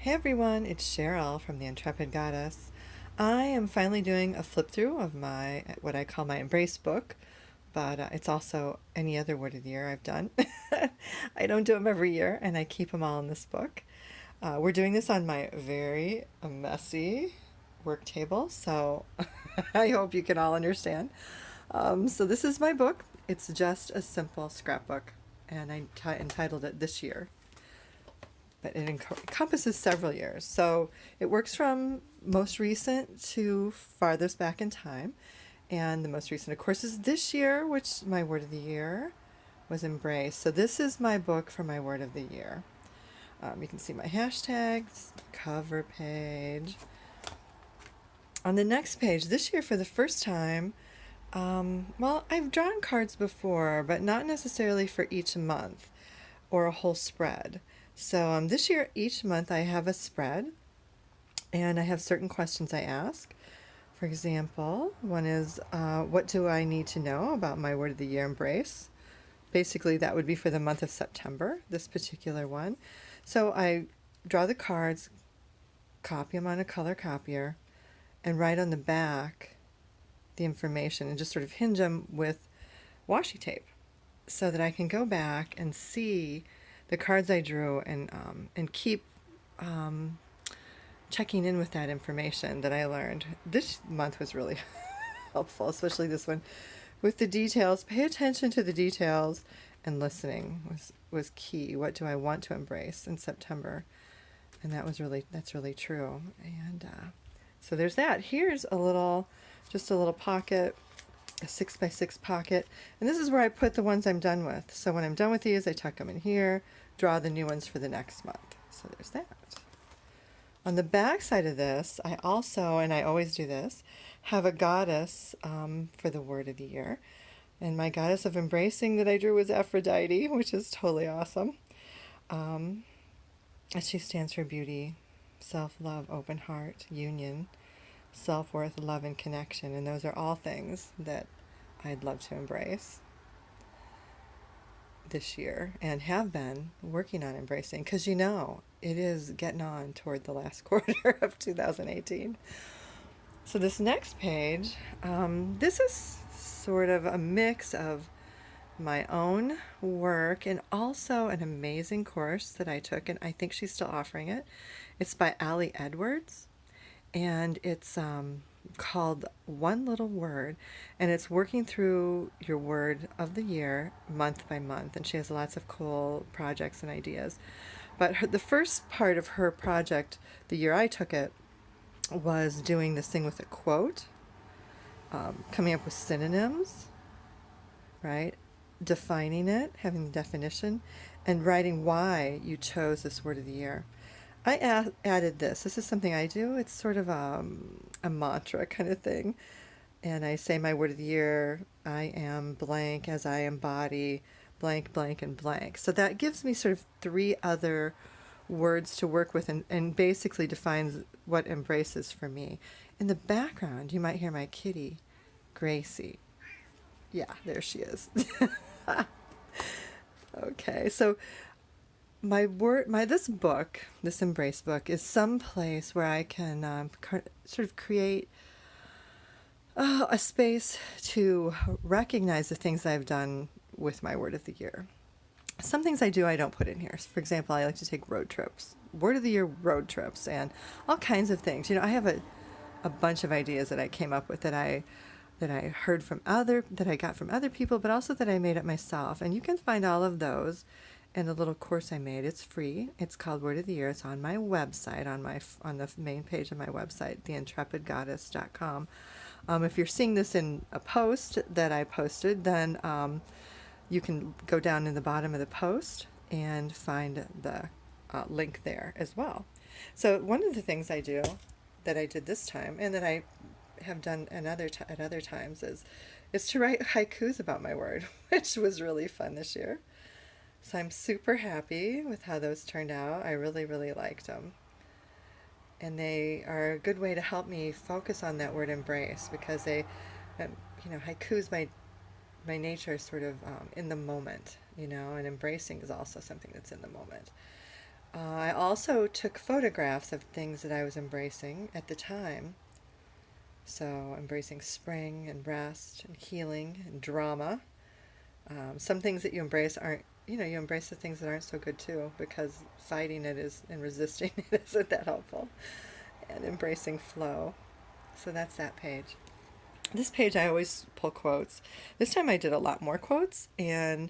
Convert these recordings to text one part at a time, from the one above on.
Hey everyone, it's Cheryl from the Intrepid Goddess. I am finally doing a flip through of my what I call my Embrace book, but it's also any other word of the year I've done. I don't do them every year, and I keep them all in this book. We're doing this on my very messy work table, so I hope you can all understand. So this is my book. It's just a simple scrapbook, and entitled it This Year, but it encompasses several years. So it works from most recent to farthest back in time. And the most recent, of course, is this year, which my word of the year was embrace. So this is my book for my word of the year. You can see my hashtags, cover page. On the next page, this year for the first time, well, I've drawn cards before, but not necessarily for each month or a whole spread. So this year, each month, I have a spread, and I have certain questions I ask. For example, one is, what do I need to know about my word of the year, embrace? Basically, that would be for the month of September, this particular one. So I draw the cards, copy them on a color copier, and write on the back the information and just sort of hinge them with washi tape so that I can go back and see the cards I drew and keep um, checking in with that information that I learned. This month was really helpful, especially this one with the details. Pay attention to the details, and listening was key. What do I want to embrace in September? And that's really true. And so there's that. Here's just a little pocket, a 6x6 pocket, and this is where I put the ones I'm done with. So when I'm done with these, I tuck them in here, draw the new ones for the next month. So there's that. On the back side of this, I also, and I always do this, have a goddess for the word of the year. And my goddess of embracing that I drew was Aphrodite, which is totally awesome. Um, and she stands for beauty, self-love, open heart, union, self-worth, love, and connection. And those are all things that I'd love to embrace this year and have been working on embracing, because it is getting on toward the last quarter of 2018. So this next page, this is sort of a mix of my own work and also an amazing course that I took, and I think she's still offering it. It's by Ali Edwards, and it's called One Little Word, and it's working through your word of the year month by month, and she has lots of cool projects and ideas. But the first part of her project, the year I took it, was doing this thing with a quote, coming up with synonyms, right? Defining it, having the definition, and writing why you chose this word of the year. I added this. This is something I do. It's sort of a mantra kind of thing. And I say my word of the year, I am blank as I embody blank, blank, and blank. So that gives me sort of three other words to work with, and basically defines what embrace is for me. In the background, you might hear my kitty, Gracie. Yeah, there she is. Okay, so this book, this embrace book, is some place where I can sort of create a space to recognize the things I've done with my word of the year. Some things I do I don't put in here. For example, I like to take road trips, word of the year road trips, and all kinds of things. I have a bunch of ideas that I came up with that I heard from that I got from other people, but also that I made up myself. And you can find all of those in a little course I made. It's free. It's called Word of the Year. It's on my website, on the main page of my website, theintrepidgoddess.com. If you're seeing this in a post that I posted, then you can go down in the bottom of the post and find the link there as well. So one of the things I do that I did this time, and that I have done at other times, is to write haikus about my word, which was really fun this year. So I'm super happy with how those turned out. I really, really liked them. And they are a good way to help me focus on that word embrace, because haikus by nature is sort of in the moment, and embracing is also something that's in the moment. I also took photographs of things that I was embracing at the time. So, embracing spring and rest and healing and drama. Some things that you embrace aren't, you embrace the things that aren't so good too, because fighting it is and resisting it isn't that helpful. And embracing flow. So that's that page. This page I always pull quotes. This time I did a lot more quotes and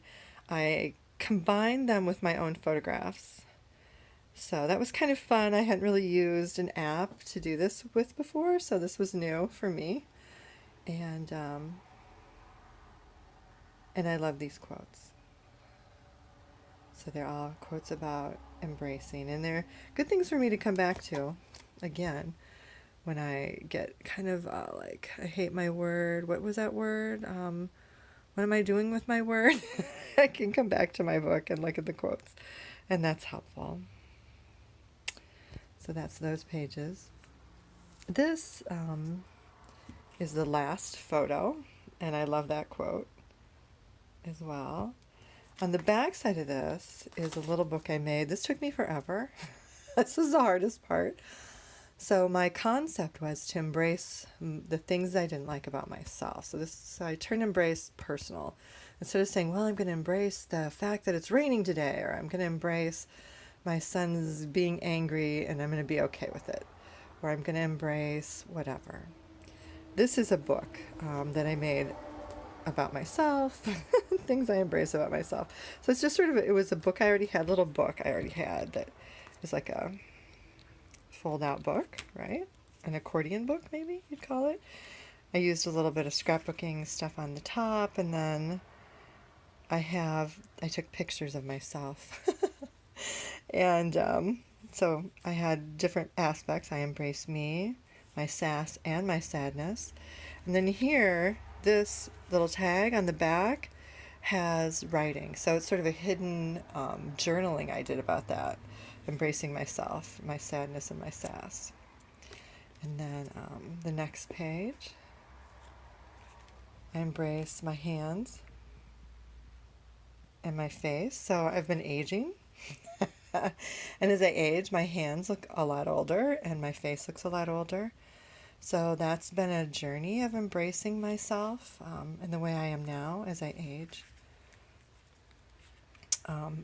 I combined them with my own photographs. So that was kind of fun. I hadn't really used an app to do this with before, so this was new for me. And and I love these quotes. So they're all quotes about embracing, and they're good things for me to come back to again when I get kind of like, I hate my word. What was that word? What am I doing with my word? I can come back to my book and look at the quotes, and that's helpful. So that's those pages. This is the last photo, and I love that quote as well. On the back side of this is a little book I made. This took me forever. This is the hardest part. So my concept was to embrace the things I didn't like about myself. So I turned embrace personal. Instead of saying, well, I'm going to embrace the fact that it's raining today, or I'm going to embrace my son's being angry and I'm going to be okay with it, or I'm going to embrace whatever. This is a book that I made about myself, things I embrace about myself. So it's just sort of, it was a book I already had, little book I already had that was like a fold out book, right? An accordion book, maybe you'd call it. I used a little bit of scrapbooking stuff on the top, and then I took pictures of myself. And so I had different aspects. I embraced me, my sass, and my sadness. And then here, this little tag on the back has writing. So it's sort of a hidden journaling I did about that, embracing myself, my sadness, and my sass. And then the next page, I embrace my hands and my face. So I've been aging. And as I age, my hands look a lot older and my face looks a lot older. So that's been a journey of embracing myself and the way I am now as I age.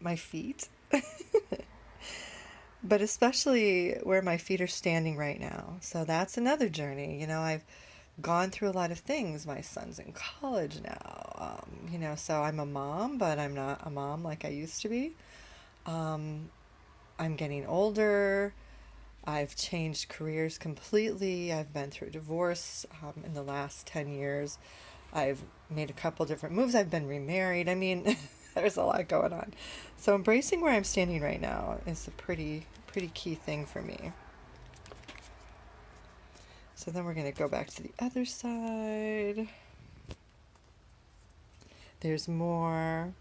My feet, but especially where my feet are standing right now. So that's another journey. I've gone through a lot of things. My son's in college now, so I'm a mom, but I'm not a mom like I used to be. I'm getting older. I've changed careers completely. I've been through divorce in the last 10 years. I've made a couple different moves. I've been remarried. I mean, there's a lot going on. So embracing where I'm standing right now is a pretty key thing for me. So then we're going to go back to the other side. There's more.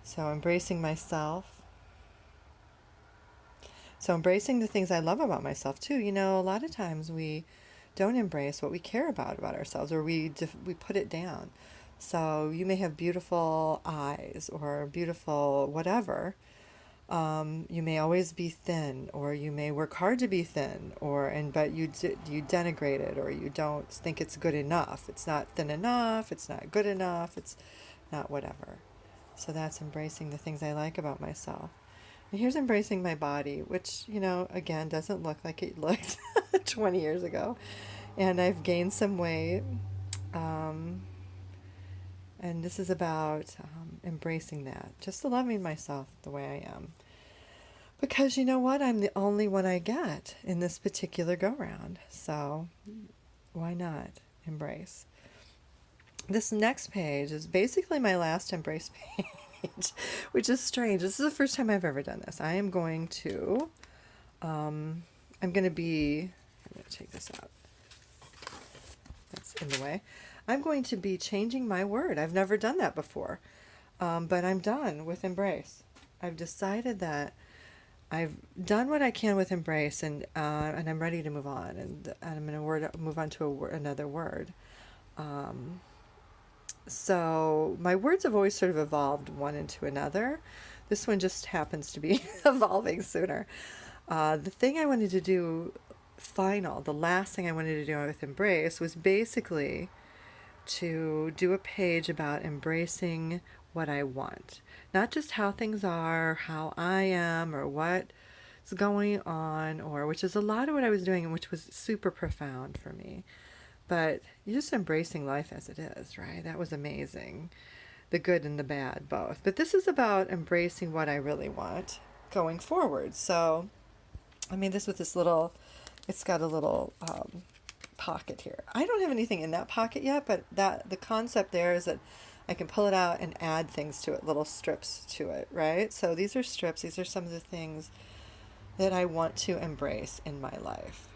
So embracing myself. So embracing the things I love about myself too. A lot of times we don't embrace what we care about ourselves, or we put it down. So you may have beautiful eyes or beautiful whatever. You may always be thin, or you may work hard to be thin, but you denigrate it, or you don't think it's good enough. It's not thin enough. It's not good enough. It's not whatever. So that's embracing the things I like about myself. And here's embracing my body, which, again, doesn't look like it looked 20 years ago. And I've gained some weight. And this is about embracing that, just loving myself the way I am. Because you know what? I'm the only one I get in this particular go-round. So why not embrace? This next page is basically my last embrace page, which is strange. This is the first time I've ever done this. I'm going to take this out. That's in the way. I'm going to be changing my word. I've never done that before, but I'm done with embrace. I've decided that I've done what I can with embrace, and I'm ready to move on, and I'm going to move on to another word. So my words have always sort of evolved one into another. This one just happens to be evolving sooner. The thing I wanted to do the last thing I wanted to do with Embrace was basically to do a page about embracing what I want. Not just how things are, how I am, or what's going on, or which is a lot of what I was doing, and which was super profound for me. But you're just embracing life as it is, right? That was amazing. The good and the bad, both. But this is about embracing what I really want going forward. So I made this with this little, it's got a little pocket here. I don't have anything in that pocket yet, but that the concept there is that I can pull it out and add things to it, little strips to it, right? So these are strips. These are some of the things that I want to embrace in my life,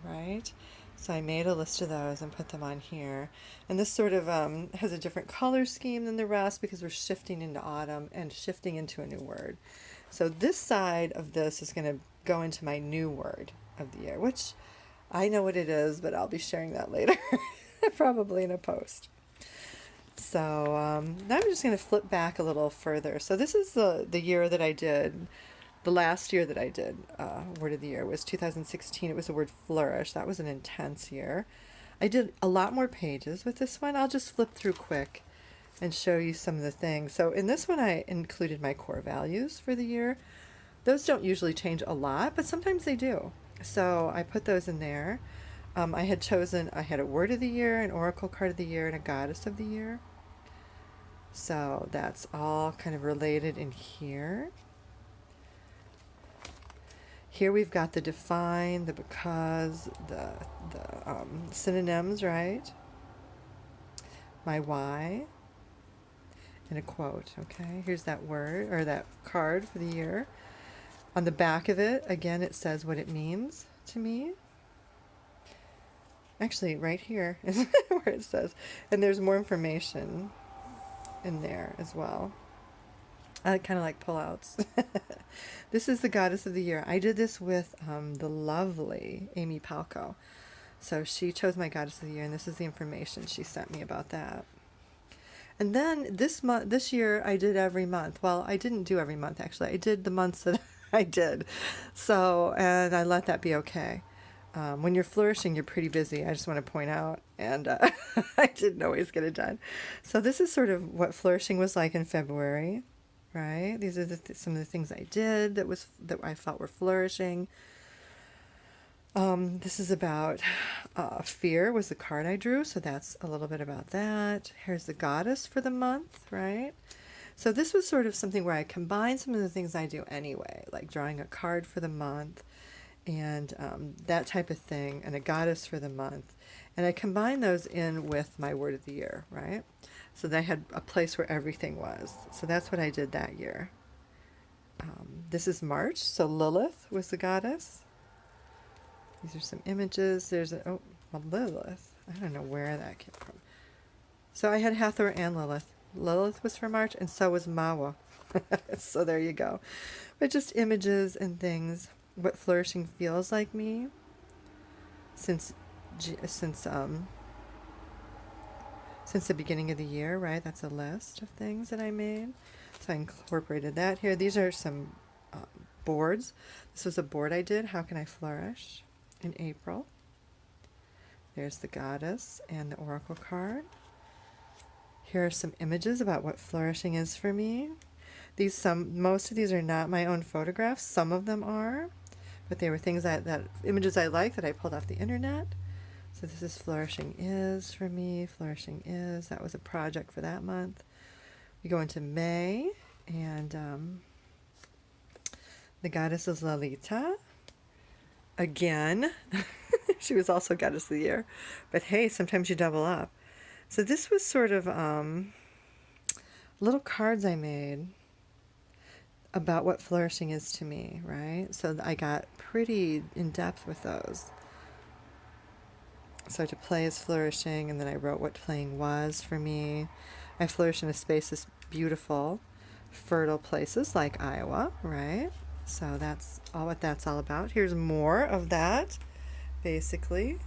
right? So I made a list of those and put them on here. And this sort of has a different color scheme than the rest because we're shifting into autumn and shifting into a new word. So this side of this is going to go into my new word of the year, which I know what it is, but I'll be sharing that later, probably in a post. So now I'm just going to flip back a little further. So this is the year that I did. The last year that I did word of the year was 2016. It was the word flourish. That was an intense year. I did a lot more pages with this one. I'll just flip through quick and show you some of the things. So in this one, I included my core values for the year. Those don't usually change a lot, but sometimes they do. So I put those in there. I had a word of the year, an oracle card of the year, and a goddess of the year. So that's all kind of related in here. Here we've got the define, the because, the synonyms, right? My why, and a quote, okay? Here's that word, or that card for the year. On the back of it, again, it says what it means to me. Actually, right here is where it says. And there's more information in there as well. I kind of like pullouts. This is the goddess of the year. I did this with the lovely Amy Palco. So she chose my goddess of the year, and this is the information she sent me about that. And then this year, I did every month. Well, I didn't do every month, actually. I did the months that I did. So, and I let that be okay. When you're flourishing, you're pretty busy. I just want to point out, and I didn't always get it done. So this is sort of what flourishing was like in February, right? These are some of the things I did that I felt were flourishing. This is about fear was the card I drew, so that's a little bit about that. Here's the goddess for the month, right? So this was sort of something where I combined some of the things I do anyway, like drawing a card for the month and that type of thing, and a goddess for the month. And I combined those in with my word of the year, right? So they had a place where everything was. So that's what I did that year. This is March, so Lilith was the goddess. These are some images. There's Lilith. I don't know where that came from. So I had Hathor and Lilith. Lilith was for March, and so was Mawa. So there you go. But just images and things. What flourishing feels like me since the beginning of the year, right? That's a list of things that I made. So I incorporated that here. These are some boards. This was a board I did. How can I flourish in April? There's the goddess and the oracle card. Here are some images about what flourishing is for me. Most of these are not my own photographs. Some of them are, but they were things that images I like that I pulled off the internet. So this is flourishing is for me. Flourishing is, that was a project for that month. We go into May, and the goddess is Lalita. Again, she was also goddess of the year. But hey, sometimes you double up. So this was sort of little cards I made about what flourishing is to me, right? So I got pretty in depth with those. So to play is flourishing, and then I wrote what playing was for me. I flourish in a space that's beautiful, fertile places like Iowa, right? So that's all what that's all about. Here's more of that, basically.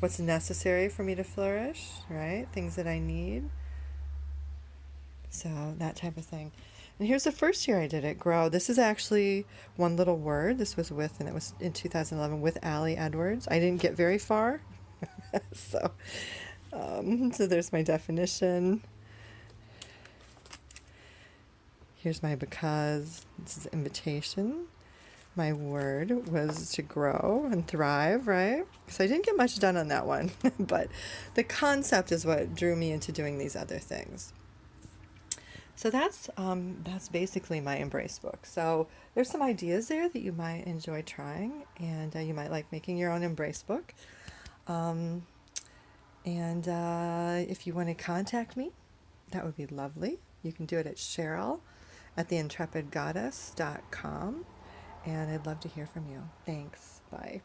What's necessary for me to flourish, right? Things that I need. So that type of thing. And here's the first year I did it, grow. This is actually one little word. This was with, and it was in 2011 with Allie Edwards. I didn't get very far. so, so there's my definition. Here's my because. This is invitation. My word was to grow and thrive, right? So I didn't get much done on that one, but the concept is what drew me into doing these other things. So that's basically my Embrace book. So there's some ideas there that you might enjoy trying, and you might like making your own Embrace book. Um, and if you want to contact me, that would be lovely. You can do it at Cheryl at theintrepidgoddess.com, and I'd love to hear from you. Thanks. Bye.